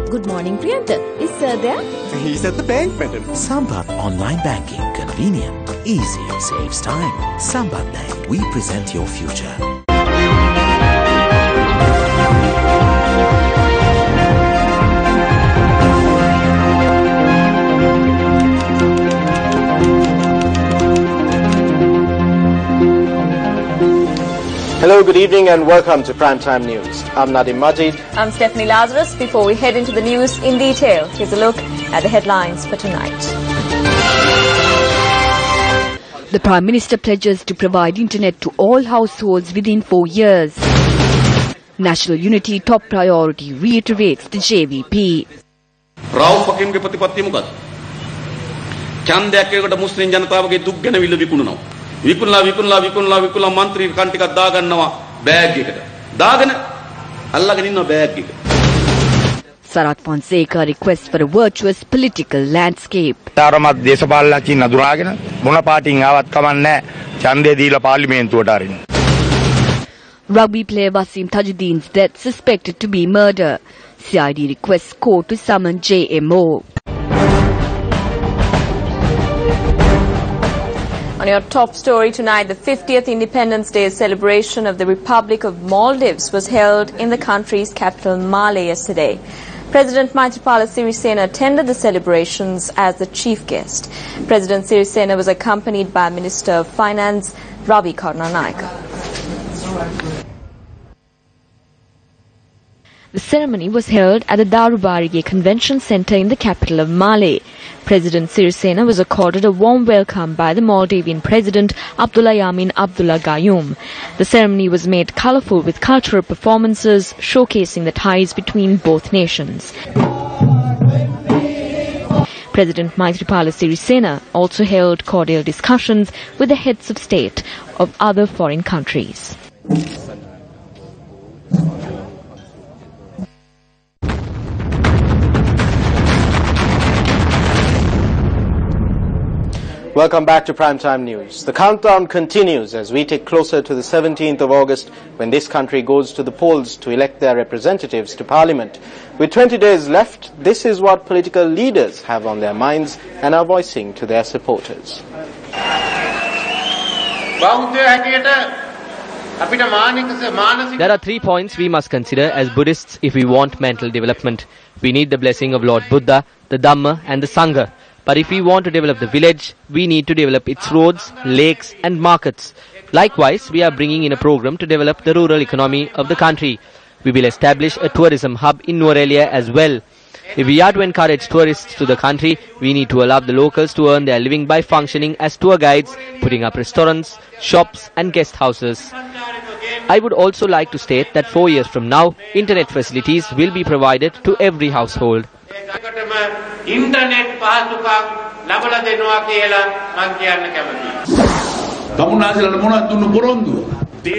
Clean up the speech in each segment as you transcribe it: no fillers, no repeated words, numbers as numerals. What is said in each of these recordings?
Good morning, Priyanta. Is Sir there? He's at the bank, madam. Sambat Online Banking. Convenient, easy, saves time. Sambat Bank. We present your future. Hello, good evening and welcome to Primetime News. I'm Nadim Majid. I'm Stephanie Lazarus. Before we head into the news in detail, here's a look at the headlines for tonight. The Prime Minister pledges to provide internet to all households within 4 years. National unity top priority, reiterates the JVP. Rao Fakimge Patipati Mugad. Chandaka Muslim Janatavage Dugana will be Kuno. Vikula Mantri Kantika Daganava bag Dagan Allaganino bag. Sarat Fonseca requests for a virtuous political landscape. Taramat Desapalaki Naduragan, Bonaparte Avat Kamane, Chande Dila Parliament to Darin. Rugby player Wasim Tajuddin's death suspected to be murder. CID requests court to summon JMO. On your top story tonight, the 50th Independence Day celebration of the Republic of Maldives was held in the country's capital Male yesterday. President Maithripala Sirisena attended the celebrations as the chief guest. President Sirisena was accompanied by Minister of Finance Ravi Karunanayake. The ceremony was held at the Darubarige Convention Centre in the capital of Male. President Sirisena was accorded a warm welcome by the Maldivian President Abdullah Yamin Abdullah Gayoom. The ceremony was made colourful with cultural performances showcasing the ties between both nations. President Maithripala Sirisena also held cordial discussions with the heads of state of other foreign countries. Welcome back to Primetime News. The countdown continues as we take closer to the 17th of August when this country goes to the polls to elect their representatives to Parliament. With 20 days left, this is what political leaders have on their minds and are voicing to their supporters. There are 3 points we must consider as Buddhists if we want mental development. We need the blessing of Lord Buddha, the Dhamma and the Sangha. But if we want to develop the village, we need to develop its roads, lakes and markets. Likewise, we are bringing in a program to develop the rural economy of the country. We will establish a tourism hub in Nuwara as well. If we are to encourage tourists to the country, we need to allow the locals to earn their living by functioning as tour guides, putting up restaurants, shops and guest houses. I would also like to state that 4 years from now, internet facilities will be provided to every household.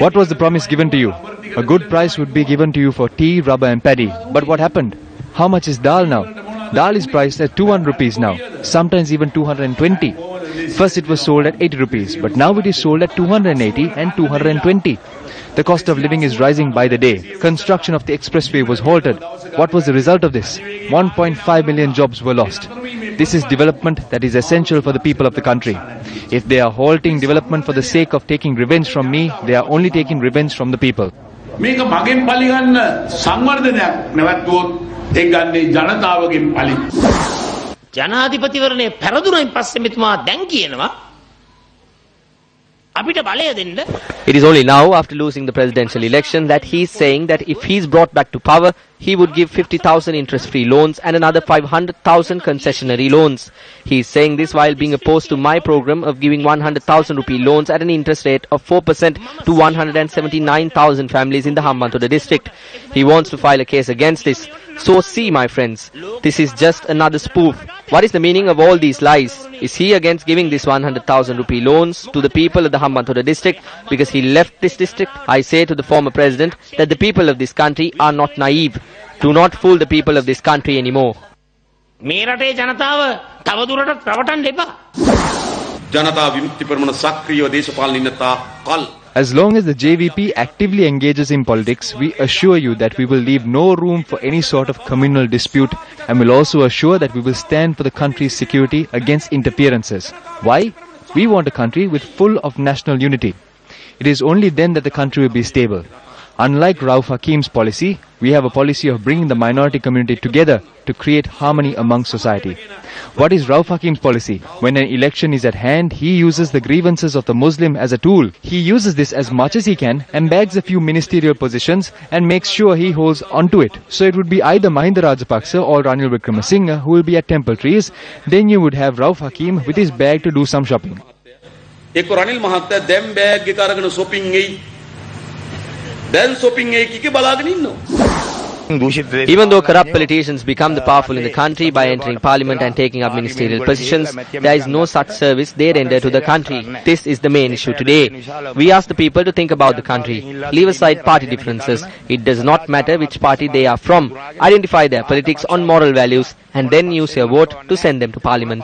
What was the promise given to you? A good price would be given to you for tea, rubber and paddy. But what happened? How much is dal now? Dal is priced at 200 rupees now, sometimes even 220. First it was sold at 80 rupees, but now it is sold at 280 and 220. The cost of living is rising by the day. Construction of the expressway was halted. What was the result of this? 1.5 million jobs were lost. This is development that is essential for the people of the country. If they are halting development for the sake of taking revenge from me, they are only taking revenge from the people. ජනාධිපතිවරණය පෙරදුනයින් පස්සේ මෙතුමා දැන් කියනවා අපිට බලය දෙන්න. It is only now, after losing the presidential election, that he is saying that if he is brought back to power, he would give 50,000 interest-free loans and another 500,000 concessionary loans. He is saying this while being opposed to my program of giving 100,000 rupee loans at an interest rate of 4% to 179,000 families in the Hambantota district. He wants to file a case against this. So see, my friends, this is just another spoof. What is the meaning of all these lies? Is he against giving this 100,000 rupee loans to the people of the Hambantota district because he left this district? I say to the former president that the people of this country are not naive. Do not fool the people of this country anymore. මේ රටේ ජනතාව තවදුරටත් රවටන්න එපා. ජනතා විමුක්ති පෙරමුණ සක්‍රියව දේශපාලන ඉන්නතා කල් As long as the JVP actively engages in politics, we assure you that we will leave no room for any sort of communal dispute, and will also assure that we will stand for the country's security against interferences. Why? We want a country with full of national unity. It is only then that the country will be stable. Unlike Rauf Hakim's policy, we have a policy of bringing the minority community together to create harmony among society. What is Rauf Hakim's policy? When an election is at hand, he uses the grievances of the Muslim as a tool. He uses this as much as he can and bags a few ministerial positions and makes sure he holds onto it. So it would be either Mahinda Rajapaksa or Ranil Wickremesinghe who will be at Temple Trees. Then you would have Rauf Hakim with his bag to do some shopping. Ranil Mahathya dem bag එක අරගෙන shopping ගියි. දැන් shopping එකේ බලාගෙන ඉන්නවා. Even though corrupt politicians become the powerful in the country by entering parliament and taking up ministerial positions, there is no such service they render to the country. This is the main issue today. We ask the people to think about the country. Leave aside party differences. It does not matter which party they are from. Identify their politics on moral values and then use your vote to send them to parliament.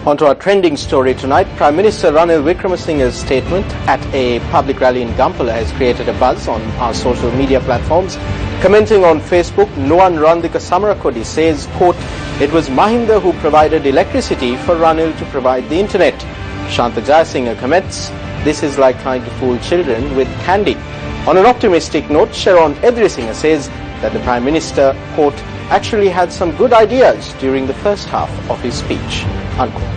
On to our trending story tonight. Prime Minister Ranil Wickremesinghe's statement at a public rally in Gampala has created a buzz on our social media platforms. Commenting on Facebook, Nuwan Randika Samarakodi says, quote, "It was Mahinda who provided electricity for Ranil to provide the internet." Shanta Jayasinghe comments, "This is like trying to fool children with candy." On an optimistic note, Sharon Edrisinghe says that the Prime Minister, quote, "actually had some good ideas during the first half of his speech," unquote.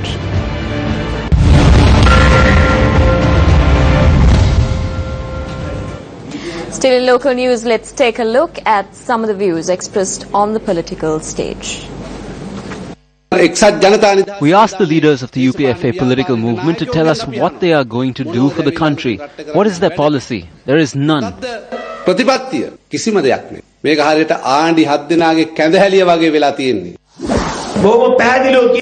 Still in local news, let's take a look at some of the views expressed on the political stage. We asked the leaders of the UPFA political movement to tell us what they are going to do for the country. What is their policy? There is none.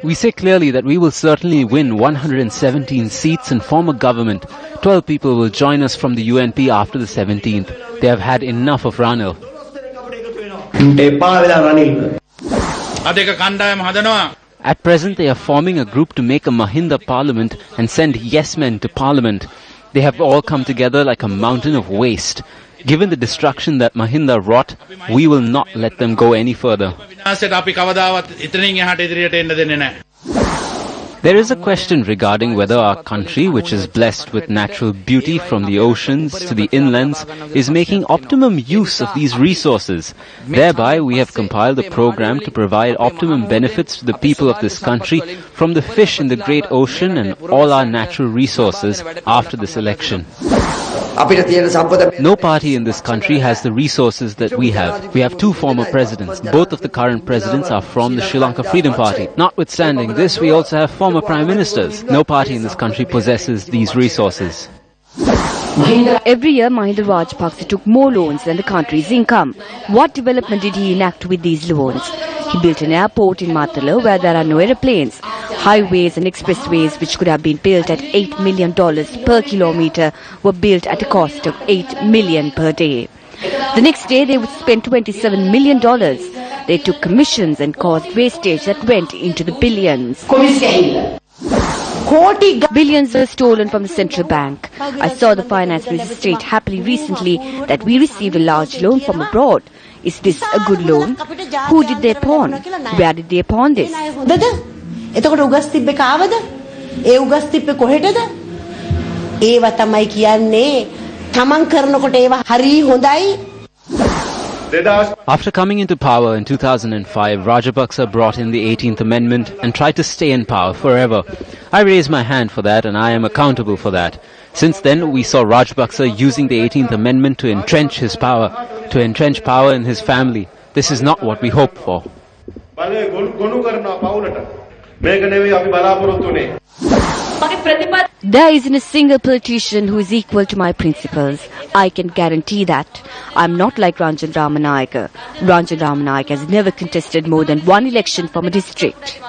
We say clearly that we will certainly win 117 seats and form a government. 12 people will join us from the UNP after the 17th. They have had enough of Ranil. At present, they are forming a group to make a Mahinda parliament and send yes men to parliament. They have all come together like a mountain of waste. Given the destruction that Mahinda wrought, we will not let them go any further. There is a question regarding whether our country, which is blessed with natural beauty from the oceans to the inlands, is making optimum use of these resources. Thereby, we have compiled a program to provide optimum benefits to the people of this country from the fish in the great ocean and all our natural resources after this election. No party in this country has the resources that we have. We have two former presidents. Both of the current presidents are from the Sri Lanka Freedom Party. Notwithstanding this, we also have former prime ministers. No party in this country possesses these resources. Every year, Mahinda Rajapaksa took more loans than the country's income. What development did he enact with these loans? He built an airport in Matala where there are no aeroplanes. Highways and expressways which could have been built at $8 million per kilometre were built at a cost of $8 million per day. The next day they would spend $27 million. They took commissions and caused wastage that went into the billions. Billions were stolen from the central bank. I saw the finance minister state happily recently that we received a large loan from abroad. Is this a good loan? Who did they pawn? Where did they pawn this? එතකොට උගස් තිබ්බේ කාවද? ඒ උගස් තිබ්බේ කොහෙටද? ඒව තමයි කියන්නේ තමන් කරනකොට ඒව හරි හොඳයි. After coming into power in 2005, Rajapaksa brought in the 18th Amendment and tried to stay in power forever. I raise my hand for that and I am accountable for that. Since then, we saw Rajapaksa using the 18th Amendment to entrench his power, to entrench power in his family. This is not what we hoped for. There isn't a single politician who is equal to my principles. I can guarantee that. I'm not like Ranjan Ramanayake. Ranjan Ramanayake has never contested more than one election from a district.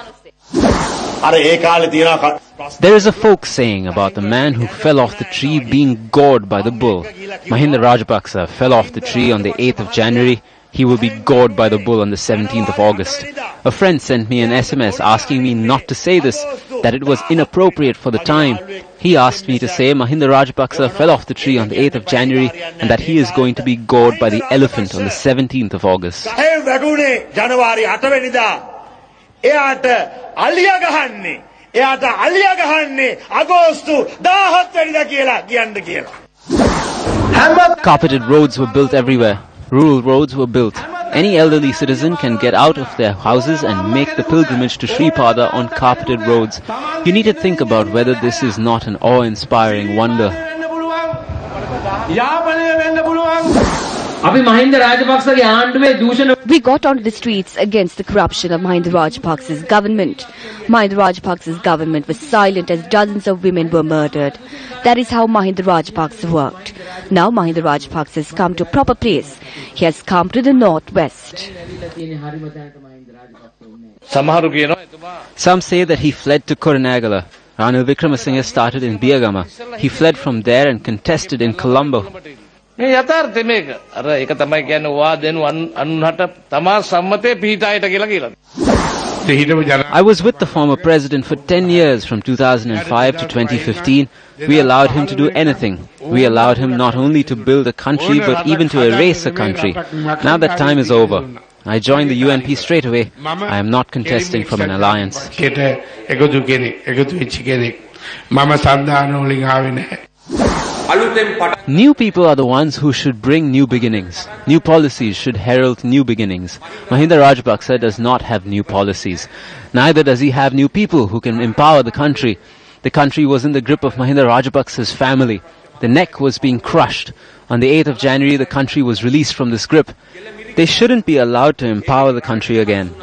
There is a folk saying about the man who fell off the tree being gored by the bull. Mahinda Rajapaksa fell off the tree on the 8th of January. He will be gored by the bull on the 17th of August. A friend sent me an SMS asking me not to say this, that it was inappropriate for the time. He asked me to say Mahinda Rajapaksa fell off the tree on the 8th of January and that he is going to be gored by the elephant on the 17th of August. Carpeted roads were built everywhere. Rural roads were built. Any elderly citizen can get out of their houses and make the pilgrimage to Sri Pada on carpeted roads. You need to think about whether this is not an awe-inspiring wonder. We got onto the streets against the corruption of Mahinda Rajapaksa's government. Mahinda Rajapaksa's government was silent as dozens of women were murdered. That is how Mahinda Rajapaksa worked. Now Mahinda Rajapaksa has come to a proper place. He has come to the northwest. Some say that he fled to Kurunegala. Ranil Wickremesinghe started in Biyagama. He fled from there and contested in Colombo. I was with the former president for 10 years from 2005 to 2015. We allowed him to do anything. We allowed him not only to build a country but even to erase a country. Now that time is over. I joined the UNP straight away. I am not contesting from an alliance. New people are the ones who should bring new beginnings. New policies should herald new beginnings. Mahinda Rajapaksa does not have new policies. Neither does he have new people who can empower the country. The country was in the grip of Mahinda Rajapaksa's family. The neck was being crushed. On the 8th of January, the country was released from this grip. They shouldn't be allowed to empower the country again.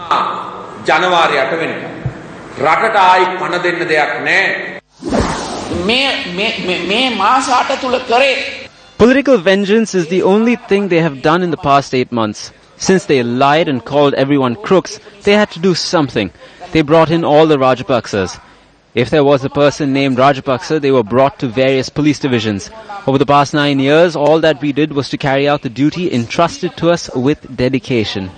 Political vengeance is the only thing they have done in the past 8 months. Since they lied and called everyone crooks, they had to do something. They brought in all the Rajapaksas. If there was a person named Rajapaksa, they were brought to various police divisions. Over the past 9 years, all that we did was to carry out the duty entrusted to us with dedication.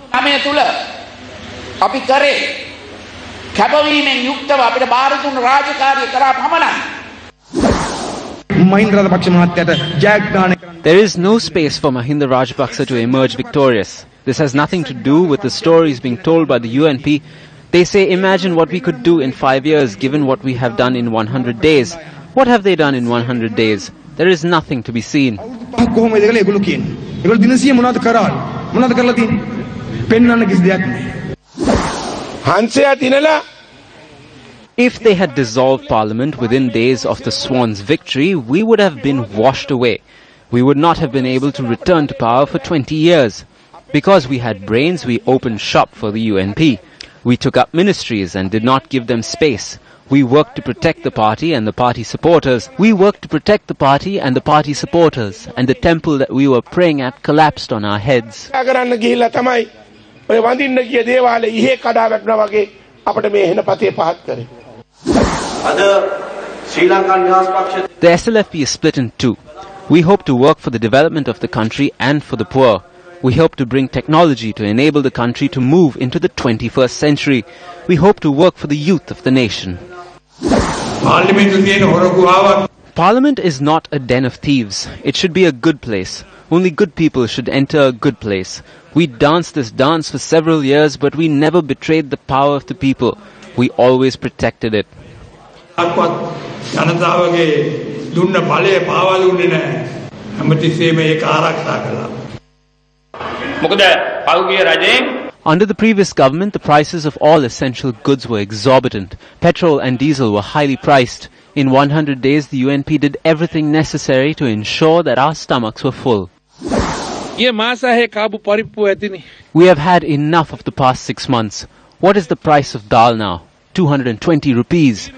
There is no space for Mahinda Rajapaksa to emerge victorious. This has nothing to do with the stories being told by the UNP. They say, imagine what we could do in 5 years given what we have done in 100 days. What have they done in 100 days? There is nothing to be seen. If they had dissolved Parliament within days of the Swan's victory, we would have been washed away. We would not have been able to return to power for 20 years. Because we had brains, we opened shop for the UNP. We took up ministries and did not give them space. We worked to protect the party and the party supporters. We worked to protect the party and the party supporters. And the temple that we were praying at collapsed on our heads. The SLFP is split in two. We hope to work for the development of the country and for the poor. We hope to bring technology to enable the country to move into the 21st century. We hope to work for the youth of the nation. Parliament is not a den of thieves. It should be a good place. Only good people should enter a good place. We danced this dance for several years, but we never betrayed the power of the people. We always protected it. Under the previous government, the prices of all essential goods were exorbitant. Petrol and diesel were highly priced. In 100 days, the UNP did everything necessary to ensure that our stomachs were full. We have had enough of the past 6 months. What is the price of dal now? 220 rupees.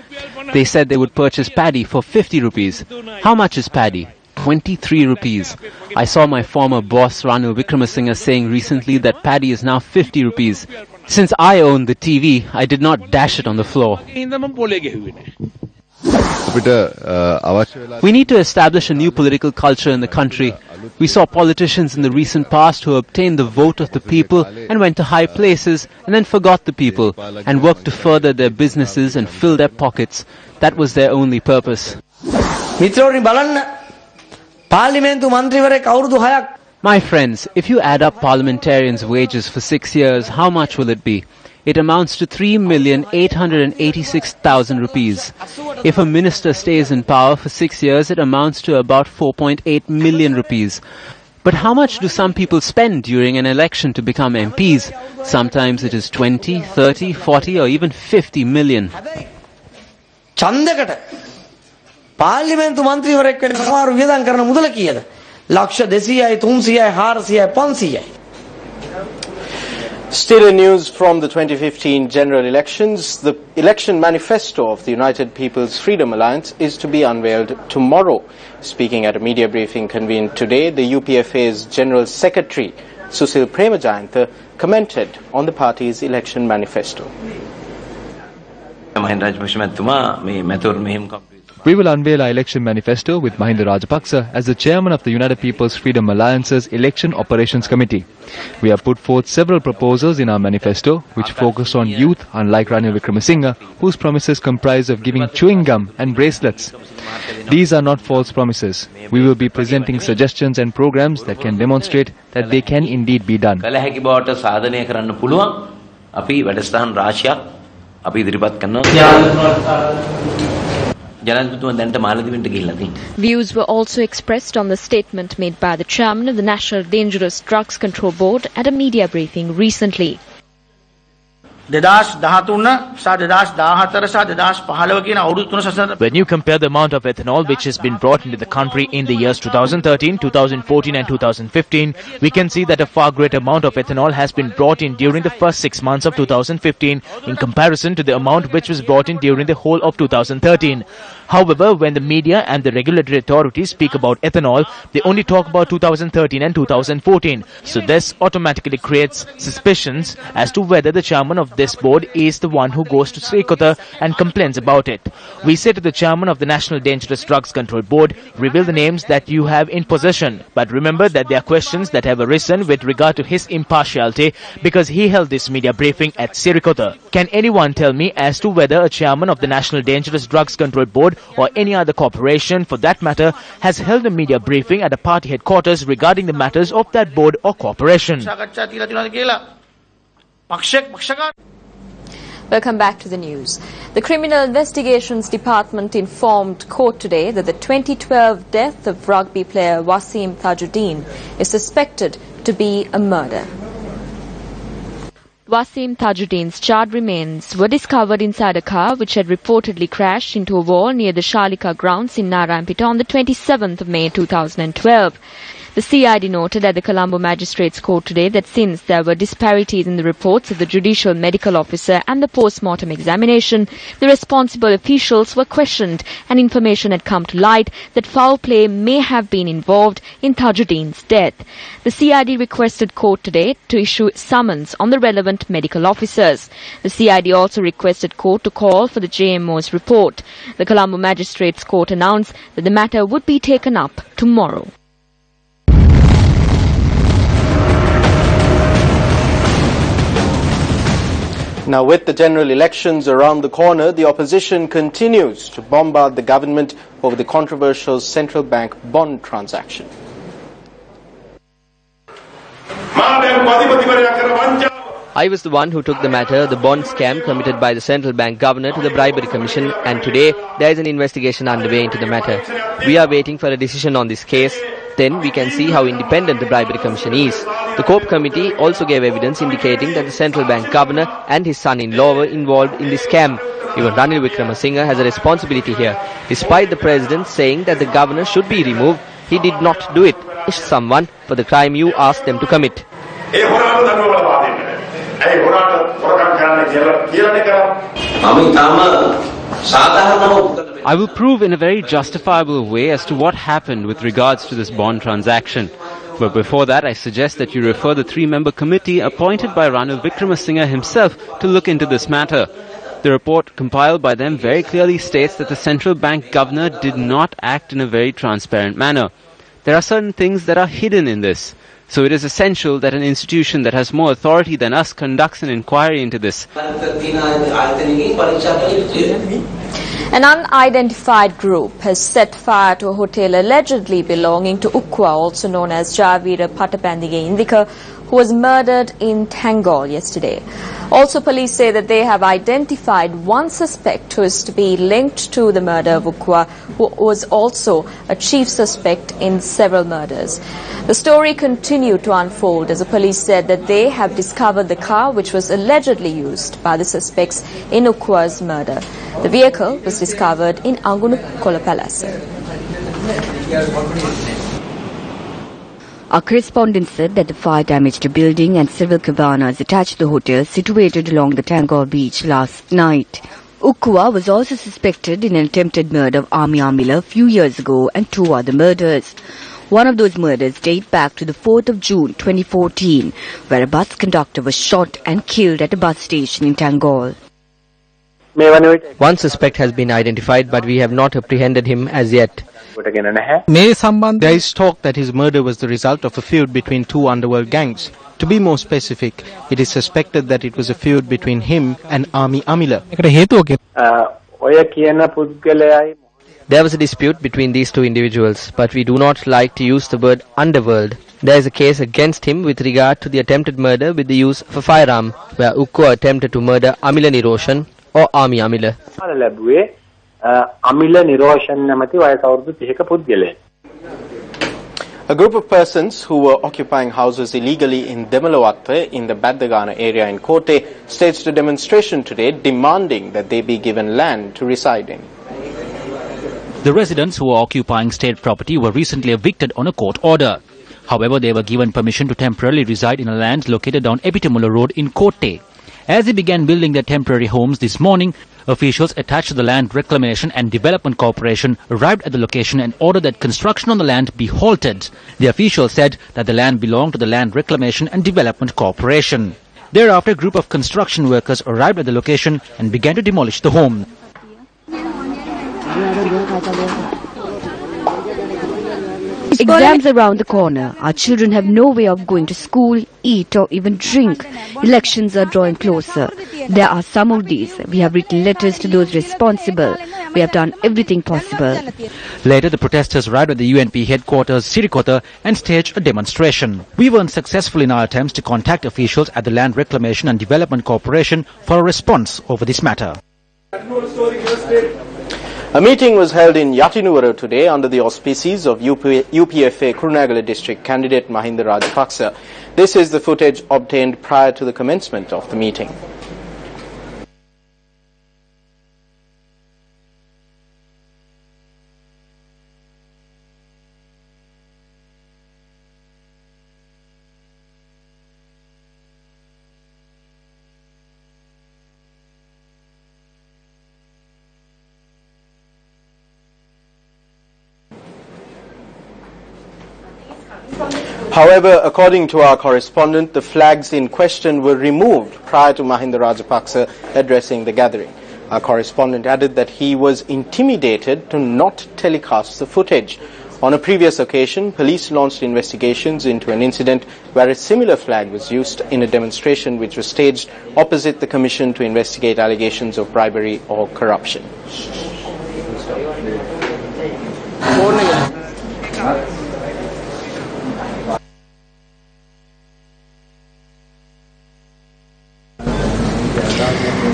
They said they would purchase paddy for 50 rupees. How much is paddy? 23 rupees. I saw my former boss Ranil Wickremesinghe saying recently that paddy is now 50 rupees. Since I own the TV, I did not dash it on the floor. We need to establish a new political culture in the country. We saw politicians in the recent past who obtained the vote of the people and went to high places and then forgot the people and worked to further their businesses and fill their pockets. That was their only purpose. My friends, if you add up parliamentarians' wages for 6 years, how much will it be? It amounts to 3,886,000 rupees. If a minister stays in power for 6 years, it amounts to about 4.8 million rupees. But how much do some people spend during an election to become MPs? Sometimes it is 20, 30, 40 or even 50 million. පාර්ලිමේන්තු මන්ත්‍රීවරයෙක් වෙන්න සමහර වියදම් කරන මුදල කීයද? ලක්ෂ 200යි 300යි 400යි 500යි. Still in news from the 2015 general elections, the election manifesto of the United People's Freedom Alliance is to be unveiled tomorrow. Speaking at a media briefing convened today, the UPFA's General Secretary, Susil Premajayantha, commented on the party's election manifesto. We will unveil our election manifesto with Mahinda Rajapaksa as the chairman of the United People's Freedom Alliance's Election Operations Committee. We have put forth several proposals in our manifesto which focus on youth, unlike Ranil Wickremesinghe, whose promises comprise of giving chewing gum and bracelets. These are not false promises. We will be presenting suggestions and programs that can demonstrate that they can indeed be done. Views were also expressed on the statement made by the chairman of the National Dangerous Drugs Control Board at a media briefing recently. When you compare the amount of ethanol which has been brought into the country in the years 2013, 2014 and 2015, we can see that a far greater amount of ethanol has been brought in during the first 6 months of 2015 in comparison to the amount which was brought in during the whole of 2013. However, when the media and the regulatory authorities speak about ethanol, they only talk about 2013 and 2014. So this automatically creates suspicions as to whether the chairman of this board is the one who goes to Srikota and complains about it. We say to the chairman of the National Dangerous Drugs Control Board, reveal the names that you have in possession. But remember that there are questions that have arisen with regard to his impartiality because he held this media briefing at Srikota. Can anyone tell me as to whether a chairman of the National Dangerous Drugs Control Board or any other corporation for that matter has held a media briefing at a party headquarters regarding the matters of that board or corporation? Welcome back to the news. The Criminal Investigations Department informed court today that the 2012 death of rugby player Wasim Tajuddin is suspected to be a murder. Wasim Tajuddin's charred remains were discovered inside a car which had reportedly crashed into a wall near the Shalika grounds in Narayanpeta on the 27th of May 2012. The CID noted at the Colombo Magistrates Court today that since there were disparities in the reports of the judicial medical officer and the post-mortem examination, the responsible officials were questioned and information had come to light that foul play may have been involved in Tajuddin's death. The CID requested court today to issue summons on the relevant medical officers. The CID also requested court to call for the JMO's report. The Colombo Magistrates Court announced that the matter would be taken up tomorrow. Now, with the general elections around the corner, the opposition continues to bombard the government over the controversial central bank bond transaction. I was the one who took the matter, the bond scam committed by the central bank governor, to the bribery commission, and today there is an investigation underway into the matter. We are waiting for a decision on this case. Then we can see how independent the bribery commission is. The COPE committee also gave evidence indicating that the central bank governor and his son-in-law were involved in this scam. Even Ranil Wickremesinghe has a responsibility here. Despite the president saying that the governor should be removed, he did not do it. Someone for the crime you asked them to commit. I will prove in a very justifiable way as to what happened with regards to this bond transaction. But before that, I suggest that you refer the three-member committee appointed by Ranil Wickremesinghe himself to look into this matter. The report compiled by them very clearly states that the central bank governor did not act in a very transparent manner. There are certain things that are hidden in this. So it is essential that an institution that has more authority than us conducts an inquiry into this. An unidentified group has set fire to a hotel allegedly belonging to Ukwa, also known as Javira Patapandige Indika, who was murdered in Tangol yesterday. Also, police say that they have identified one suspect who is to be linked to the murder of Ukwa, who was also a chief suspect in several murders. The story continued to unfold as the police said that they have discovered the car which was allegedly used by the suspects in Ukwa's murder. The vehicle was discovered in Angunukola Palace. Our correspondent said that the fire damaged a building and several cabanas attached to the hotel situated along the Tangol beach last night. Ukwa was also suspected in an attempted murder of Ami Amila a few years ago and 2 other murders. One of those murders date back to the 4th of June 2014, where a bus conductor was shot and killed at a bus station in Tangol. One suspect has been identified, but we have not apprehended him as yet. There is talk that his murder was the result of a feud between 2 underworld gangs. To be more specific, it is suspected that it was a feud between him and Ami Amila. There was a dispute between these 2 individuals, but we do not like to use the word underworld. There is a case against him with regard to the attempted murder with the use of a firearm, where Ukwa attempted to murder Amila Niroshan or Ami Amila. A group of persons who were occupying houses illegally in Demalawatwe in the Baddagana area in Kotte staged a demonstration today demanding that they be given land to reside in. The residents who were occupying state property were recently evicted on a court order. However, they were given permission to temporarily reside in a land located on Epitimula Road in Kotte. As they began building their temporary homes this morning, officials attached to the Land Reclamation and Development Corporation arrived at the location and ordered that construction on the land be halted. The officials said that the land belonged to the Land Reclamation and Development Corporation. Thereafter, a group of construction workers arrived at the location and began to demolish the home. Exams around the corner. Our children have no way of going to school, eat or even drink. Elections are drawing closer. There are some of these. We have written letters to those responsible. We have done everything possible. Later, the protesters arrived at the UNP headquarters, Sirikota, and staged a demonstration. We were unsuccessful in our attempts to contact officials at the Land Reclamation and Development Corporation for a response over this matter. A meeting was held in Yatinuvara today under the auspices of UPFA Kurunegala district candidate Mahinda Rajapaksa. This is the footage obtained prior to the commencement of the meeting. However, according to our correspondent, the flags in question were removed prior to Mahinda Rajapaksa addressing the gathering. Our correspondent added that he was intimidated to not telecast the footage. On a previous occasion, police launched investigations into an incident where a similar flag was used in a demonstration which was staged opposite the Commission to investigate allegations of bribery or corruption.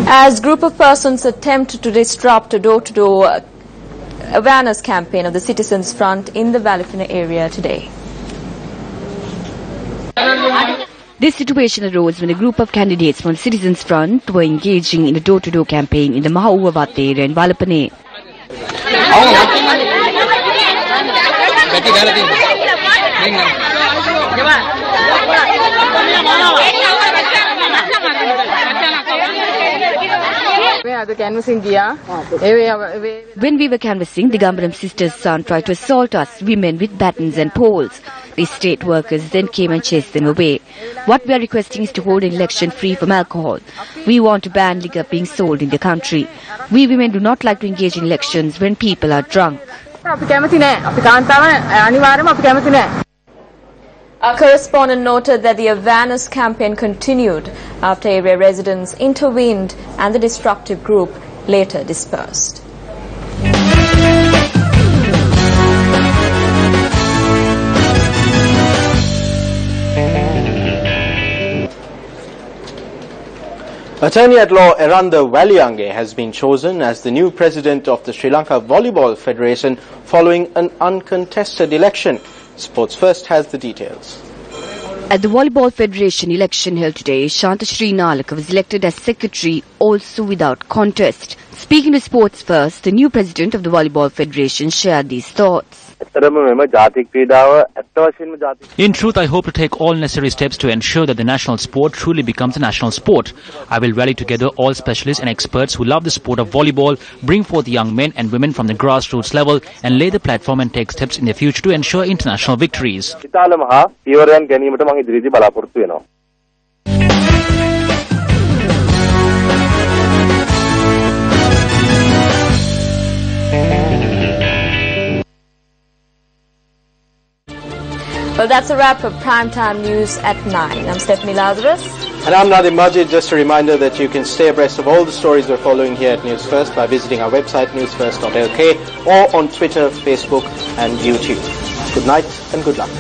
As group of persons attempt to disrupt a door-to-door awareness campaign of the Citizens Front in the Valifina area today. This situation arose when a group of candidates from the Citizens Front were engaging in a door-to-door campaign in the Mahauwavatte area in Valapane. When we were canvassing, the Gambaram sisters' son tried to assault us women with batons and poles. The state workers then came and chased them away. What we are requesting is to hold an election free from alcohol. We want to ban liquor being sold in the country. We women do not like to engage in elections when people are drunk. Our correspondent noted that the awareness campaign continued after area residents intervened and the destructive group later dispersed. Attorney-at-Law Eranda Valiyange has been chosen as the new president of the Sri Lanka Volleyball Federation following an uncontested election. Sports First has the details. At the Volleyball Federation election held today, Shantashri Nalaka was elected as secretary, also without contest. Speaking to Sports First, the new president of the Volleyball Federation shared these thoughts. In truth, I hope to take all necessary steps to ensure that the national sport truly becomes a national sport. I will rally together all specialists and experts who love the sport of volleyball, bring forth young men and women from the grassroots level, and lay the platform and take steps in the future to ensure international victories. Well, that's a wrap of Primetime News at 9. I'm Stephanie Lazarus. And I'm Nadim Majid. Just a reminder that you can stay abreast of all the stories we're following here at News First by visiting our website, Newsfirst.lk, or on Twitter, Facebook and YouTube. Good night and good luck.